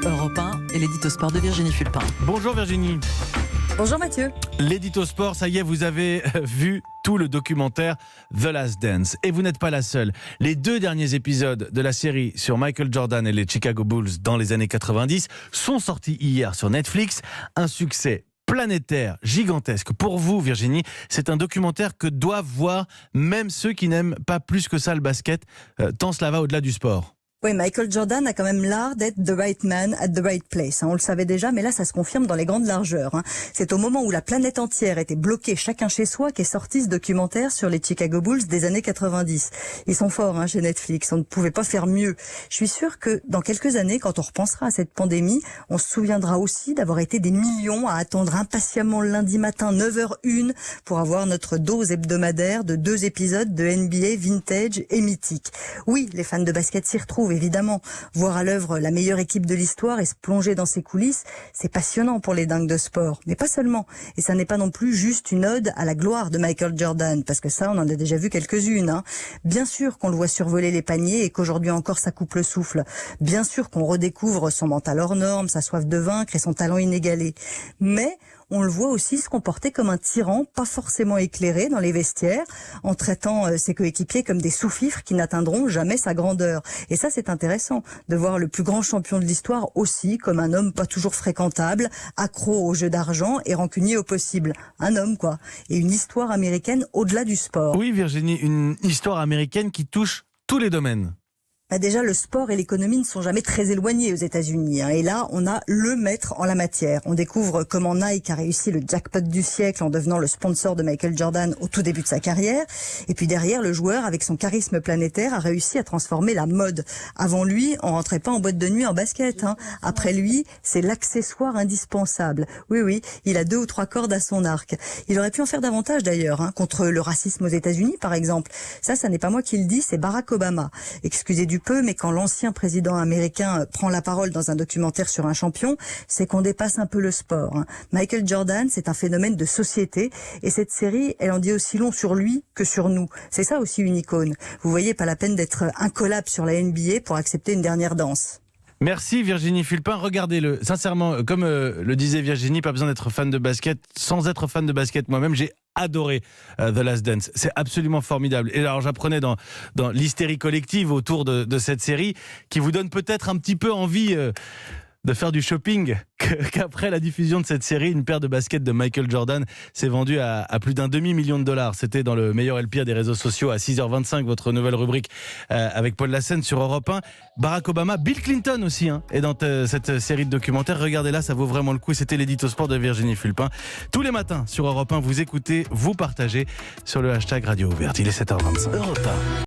Europe 1 et l'édito sport de Virginie Fulpin. Bonjour Virginie. Bonjour Mathieu. L'édito sport, ça y est, vous avez vu tout le documentaire The Last Dance. Et vous n'êtes pas la seule. Les 2 derniers épisodes de la série sur Michael Jordan et les Chicago Bulls dans les années 90 sont sortis hier sur Netflix. Un succès planétaire, gigantesque. Pour vous, Virginie, c'est un documentaire que doivent voir même ceux qui n'aiment pas plus que ça le basket, tant cela va au-delà du sport. Oui, Michael Jordan a quand même l'art d'être the right man at the right place. On le savait déjà, mais là, ça se confirme dans les grandes largeurs. C'est au moment où la planète entière était bloquée, chacun chez soi, qu'est sorti ce documentaire sur les Chicago Bulls des années 90. Ils sont forts chez Netflix, on ne pouvait pas faire mieux. Je suis sûre que dans quelques années, quand on repensera à cette pandémie, on se souviendra aussi d'avoir été des millions à attendre impatiemment le lundi matin 9h01 pour avoir notre dose hebdomadaire de 2 épisodes de NBA vintage et mythique. Oui, les fans de basket s'y retrouvent, évidemment. Voir à l'œuvre la meilleure équipe de l'histoire et se plonger dans ses coulisses, c'est passionnant pour les dingues de sport. Mais pas seulement. Et ça n'est pas non plus juste une ode à la gloire de Michael Jordan, parce que ça, on en a déjà vu quelques-unes. Bien sûr qu'on le voit survoler les paniers et qu'aujourd'hui encore ça coupe le souffle. Bien sûr qu'on redécouvre son mental hors norme, sa soif de vaincre et son talent inégalé. Mais on le voit aussi se comporter comme un tyran, pas forcément éclairé dans les vestiaires, en traitant ses coéquipiers comme des sous-fifres qui n'atteindront jamais sa grandeur. Et ça, c'est intéressant, de voir le plus grand champion de l'histoire aussi comme un homme pas toujours fréquentable, accro au jeu d'argent et rancunier au possible. Un homme, quoi. Et une histoire américaine au-delà du sport. Oui, Virginie, une histoire américaine qui touche tous les domaines. Déjà, le sport et l'économie ne sont jamais très éloignés aux États-Unis. Et là, on a le maître en la matière. On découvre comment Nike a réussi le jackpot du siècle en devenant le sponsor de Michael Jordan au tout début de sa carrière. Et puis derrière, le joueur, avec son charisme planétaire, a réussi à transformer la mode. Avant lui, on rentrait pas en boîte de nuit en basket. Après lui, c'est l'accessoire indispensable. Oui, il a 2 ou 3 cordes à son arc. Il aurait pu en faire davantage d'ailleurs, contre le racisme aux États-Unis, par exemple. Ça n'est pas moi qui le dis, c'est Barack Obama. Excusez du peu, mais quand l'ancien président américain prend la parole dans un documentaire sur un champion, c'est qu'on dépasse un peu le sport. Michael Jordan, c'est un phénomène de société, et cette série, elle en dit aussi long sur lui que sur nous. C'est ça aussi une icône. Vous voyez, pas la peine d'être incollable sur la NBA pour accepter une dernière danse. Merci Virginie Fulpin, regardez-le. Sincèrement, comme le disait Virginie, pas besoin d'être fan de basket. Sans être fan de basket moi-même, j'ai adoré The Last Dance. C'est absolument formidable. Et alors j'apprenais dans l'hystérie collective autour de cette série qui vous donne peut-être un petit peu envie de faire du shopping, qu'après la diffusion de cette série, une paire de baskets de Michael Jordan s'est vendue à plus d'1 demi-million de dollars. C'était dans le meilleur et le pire des réseaux sociaux à 6h25, votre nouvelle rubrique avec Paul Lassène sur Europe 1. Barack Obama, Bill Clinton aussi est dans cette série de documentaires. Regardez-la, ça vaut vraiment le coup. C'était l'édito sport de Virginie Fulpin. Tous les matins sur Europe 1, vous écoutez, vous partagez sur le hashtag Radio Ouverte. Il est 7h25. Europe 1.